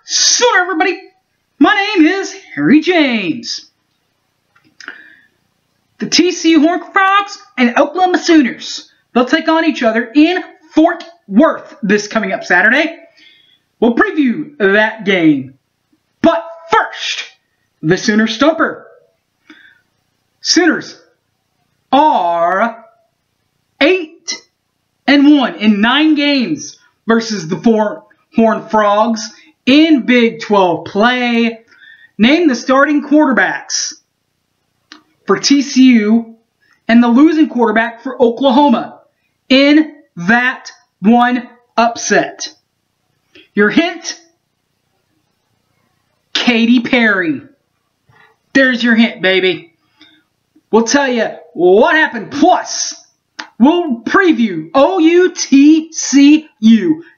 Sooner, everybody! My name is Harry James. The TCU Horned Frogs and Oklahoma Sooners. They'll take on each other in Fort Worth this coming up Saturday. We'll preview that game. But first, the Sooner Stumper. Sooners are 8-1 in 9 games versus the Horned Frogs in Big 12 play. Name the starting quarterbacks for TCU and the losing quarterback for Oklahoma in that one upset. Your hint, Katy Perry. There's your hint, baby. We'll tell you what happened. Plus, we'll preview OU-TCU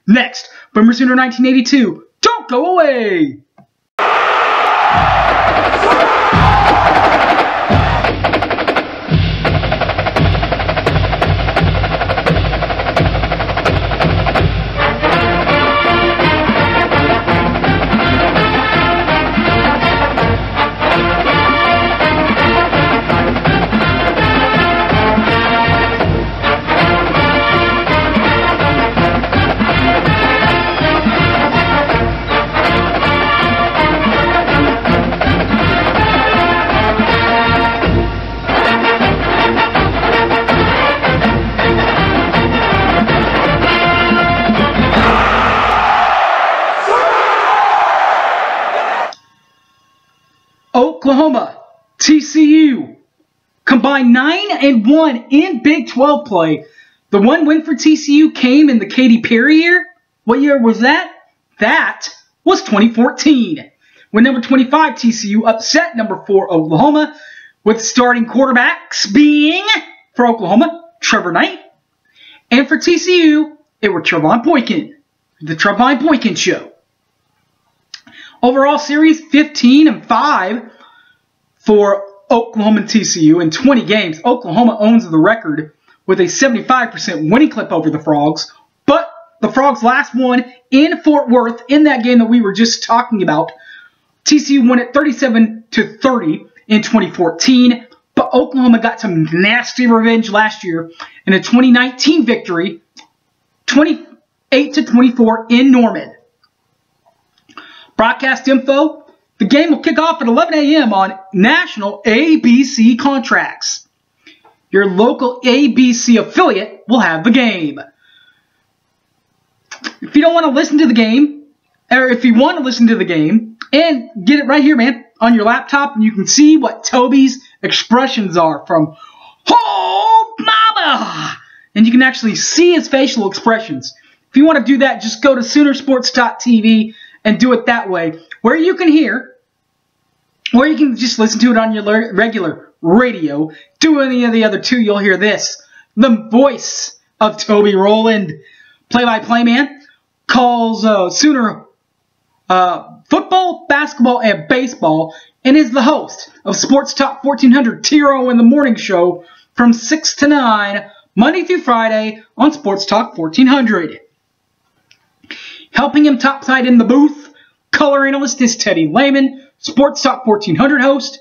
next. Boomer Sooner 1982. Don't go away! Oklahoma, TCU, combined 9-1 in Big 12 play. The one win for TCU came in the Katy Perry year. What year was that? That was 2014, when number 25 TCU upset number 4 Oklahoma, with starting quarterbacks being, for Oklahoma, Trevor Knight, and for TCU, it was Trevon Boykin, the Trevon Boykin Show. Overall series, 15-5 for Oklahoma and TCU in 20 games. Oklahoma owns the record with a 75% winning clip over the Frogs. But the Frogs last won in Fort Worth in that game that we were just talking about. TCU won it 37-30 in 2014. But Oklahoma got some nasty revenge last year in a 2019 victory, 28-24 in Norman. Broadcast info, the game will kick off at 11 a.m. on national ABC contracts. Your local ABC affiliate will have the game. If you don't want to listen to the game, or if you want to listen to the game, and get it right here, man, on your laptop, and you can see what Toby's expressions are from, "Oh, mama!" And you can actually see his facial expressions. If you want to do that, just go to Soonersports.tv and do it that way, where you can hear, or you can just listen to it on your regular radio. Do any of the other two, you'll hear this. The voice of Toby Rowland, play-by-play man, calls Sooner football, basketball, and baseball, and is the host of Sports Talk 1400 Tiro in the Morning Show from 6 to 9, Monday through Friday on Sports Talk 1400. Helping him topside in the booth, color analyst is Teddy Lehman, Sports Talk 1400 host,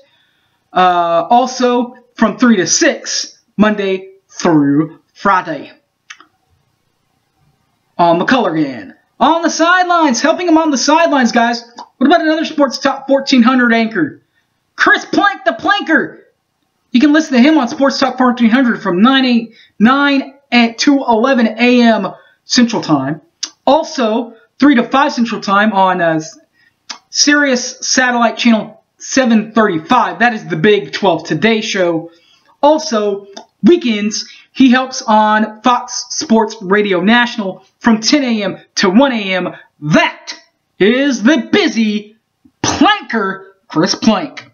also from 3 to 6, Monday through Friday. On the color again. On the sidelines, helping him on the sidelines, guys. What about another Sports Talk 1400 anchor? Chris Plank, the Planker. You can listen to him on Sports Talk 1400 from 9 to 11 a.m. Central Time. Also, 3 to 5 Central Time on Sirius Satellite Channel 735. That is the Big 12 Today Show. Also, weekends, he helps on Fox Sports Radio National from 10 a.m. to 1 a.m. That is the busy Planker, Chris Plank.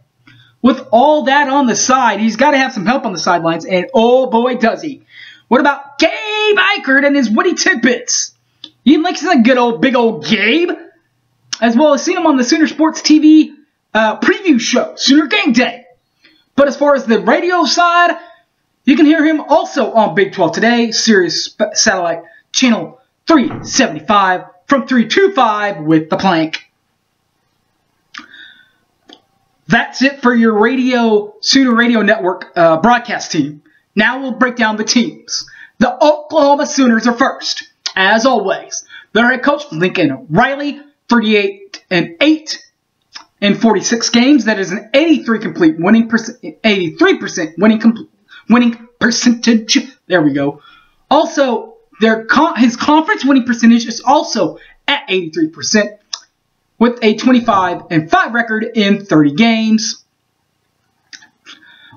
With all that on the side, he's got to have some help on the sidelines, and oh boy does he. What about Gabe Eichert and his witty tidbits? You listen to good old, big old Gabe, as well as seen him on the Sooner Sports TV preview show, Sooner Game Day. But as far as the radio side, you can hear him also on Big 12 Today, Sirius Satellite Channel 375 from 3 to 5 with the Plank. That's it for your Sooner Radio Network broadcast team. Now we'll break down the teams. The Oklahoma Sooners are first, as always. Their head coach, Lincoln Riley, 38-8 in 46 games. That is an 83% winning percentage. There we go. Also, his conference winning percentage is also at 83%, with a 25-5 record in 30 games.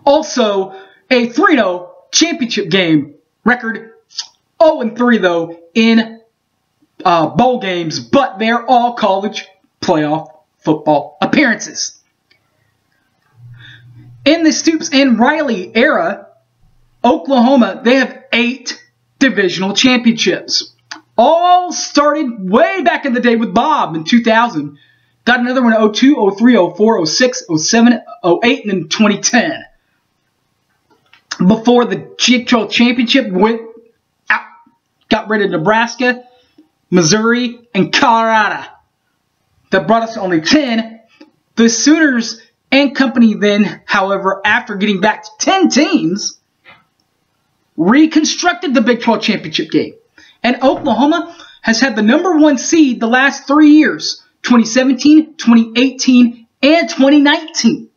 Also, a 3-0 championship game record. 0-3 though in bowl games, but they're all college playoff football appearances. In the Stoops and Riley era, Oklahoma, they have 8 divisional championships. All started way back in the day with Bob in 2000. Got another one in 02, 03, 04, 06, 07, 08, and then 2010. Before the Big 12 championship went out, got rid of Nebraska, Missouri, and Colorado. That brought us to only 10. The Sooners and company then, however, after getting back to 10 teams, reconstructed the Big 12 championship game. And Oklahoma has had the -- 1 seed the last 3 years, 2017, 2018, and 2019.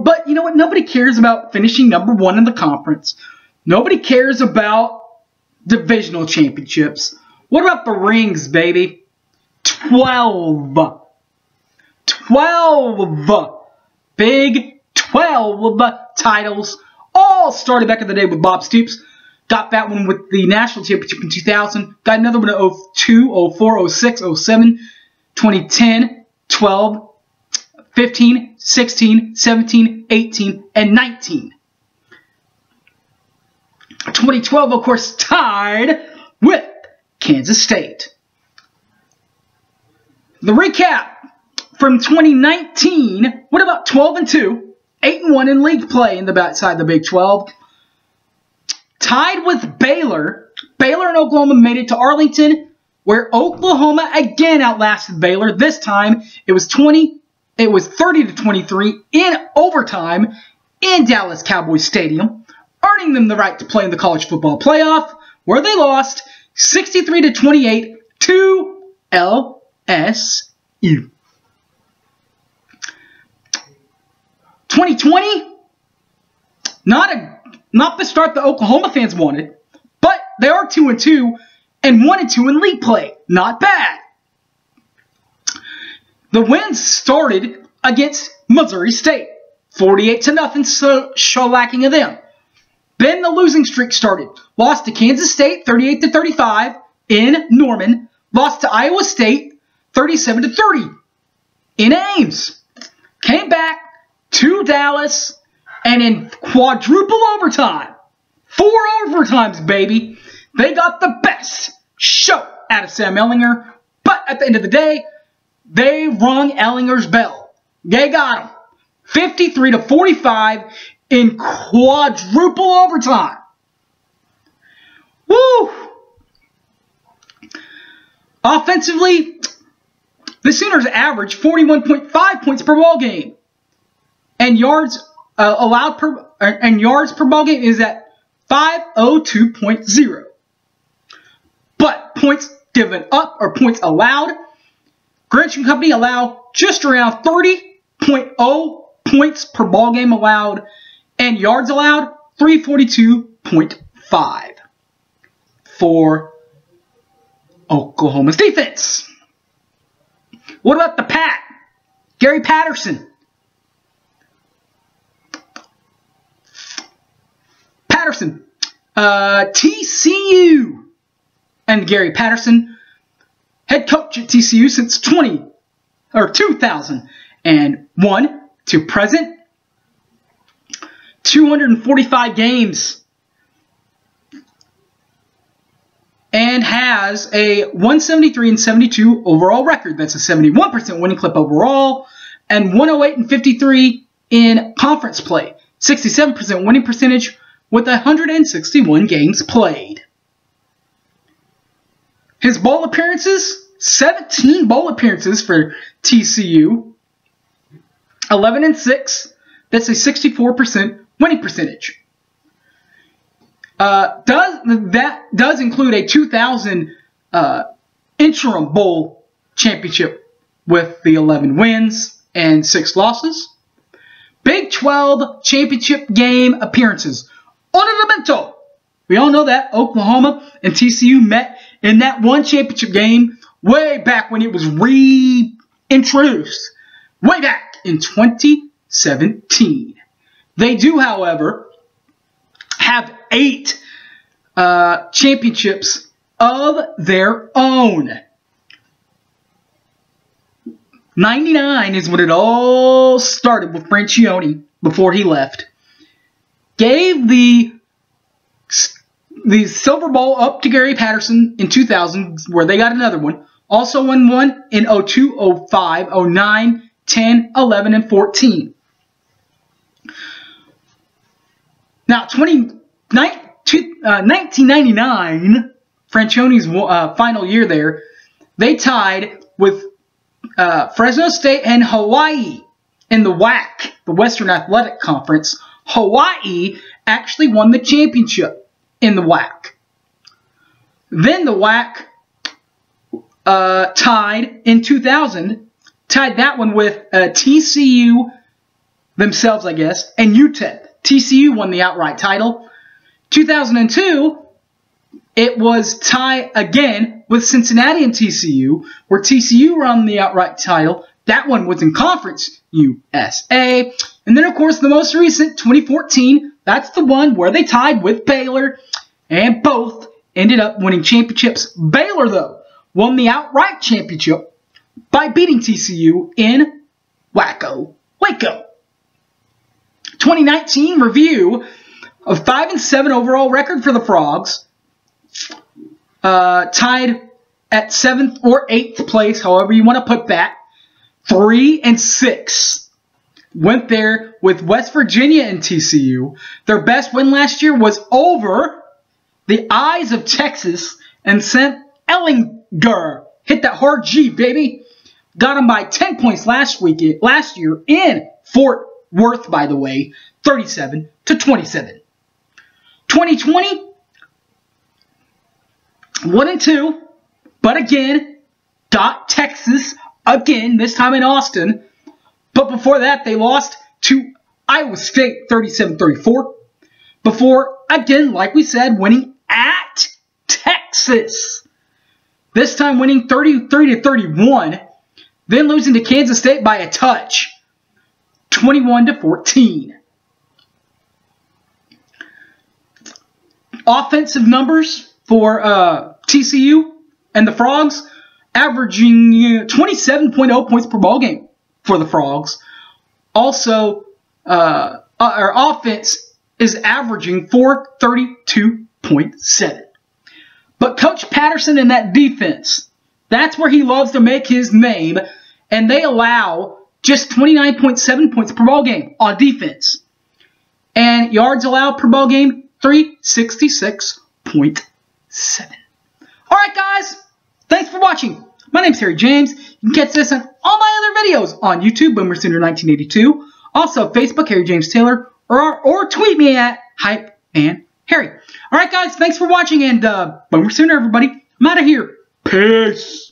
But you know what? Nobody cares about finishing #1 in the conference. Nobody cares about divisional championships. What about the rings, baby? 12. 12. Big 12 titles. All started back in the day with Bob Stoops. Got that one with the national championship in 2000. Got another one in 02, 04, 06, 07, 2010, 12, 15, 16, 17, 18, and 19. 2012, of course, tied with Kansas State. The recap from 2019, what about 12-2? 8-1 in league play in the backside of the Big 12. Tied with Baylor. Baylor and Oklahoma made it to Arlington, where Oklahoma again outlasted Baylor. This time it was 30-23 in overtime in Dallas Cowboys Stadium, earning them the right to play in the college football playoff, where they lost 63-28 to LSU. 2020, not the start that Oklahoma fans wanted, but they are 2-2 and 1-2 in league play. Not bad. The wins started against Missouri State, 48-0, so shellacking of them. Then the losing streak started. Lost to Kansas State, 38-35 in Norman. Lost to Iowa State, 37-30 in Ames. Came back to Dallas, and in quadruple overtime, 4 overtimes, baby, they got the best show out of Sam Ehlinger. But at the end of the day, they rung Ehlinger's bell. They got him 53-45 in quadruple overtime. Woo! Offensively, the Sooners average 41.5 points per ball game. And yards yards per ball game is at 502.0. But points given up or points allowed, Greenwich & Company allow just around 30.0 points per ball game allowed, and yards allowed 342.5 for Oklahoma's defense. What about the Pat? Gary Patterson. TCU. And Gary Patterson, head coach at TCU since 2001 to present. 245 games. And has a 173-72 overall record. That's a 71% winning clip overall. And 108-53 in conference play. 67% winning percentage with 161 games played. His bowl appearances, 17 bowl appearances for TCU. 11-6. That's a 64% winning percentage. That does include a 2000 interim bowl championship with the 11 wins and 6 losses. Big 12 championship game appearances. Ornamento. We all know that Oklahoma and TCU met in that one championship game way back when it was reintroduced. Way back in 2017. They do, however, have 8 championships of their own. 99 is when it all started with Francione before he left. Gave the Silver Bowl up to Gary Patterson in 2000, where they got another one. Also won one in 02, 05, 09, 10, 11, and 14. Now, 1999, Francione's final year there, they tied with Fresno State and Hawaii in the WAC, the Western Athletic Conference. Hawaii actually won the championship in the WAC. Then the WAC tied in 2000, tied that one with TCU themselves, I guess, and UTEP. TCU won the outright title. 2002, it was tie again with Cincinnati and TCU, where TCU won the outright title. That one was in Conference USA. And then, of course, the most recent, 2014, that's the one where they tied with Baylor, and both ended up winning championships. Baylor, though, won the outright championship by beating TCU in Waco. 2019 review of 5-7 overall record for the Frogs. Tied at 7th or 8th place, however you want to put that. 3-6. Went there with West Virginia and TCU. Their best win last year was over the Eyes of Texas and St. Ellinger. Hit that hard G, baby. Got them by 10 points last year in Fort Worth, by the way, 37-27. 2020, 1-2, but again, got Texas again, this time in Austin. But before that, they lost to Iowa State 37-34. Before, again, like we said, winning at Texas. This time winning 33-31. Then losing to Kansas State by a touch. 21-14. Offensive numbers for TCU and the Frogs, averaging 27.0 points per ball game for the Frogs. Also, our offense is averaging 432.7. But Coach Patterson and that defense, that's where he loves to make his name, and they allow just 29.7 points per ball game on defense. And yards allowed per ball game, 366.7. Alright guys, thanks for watching. My name's Harry James. You can catch this on all my other videos on YouTube, Boomer Sooner 1982. Also Facebook, Harry James Taylor, or tweet me at HypeManHarry. Alright guys, thanks for watching, and Boomer Sooner everybody. I'm out of here. Peace.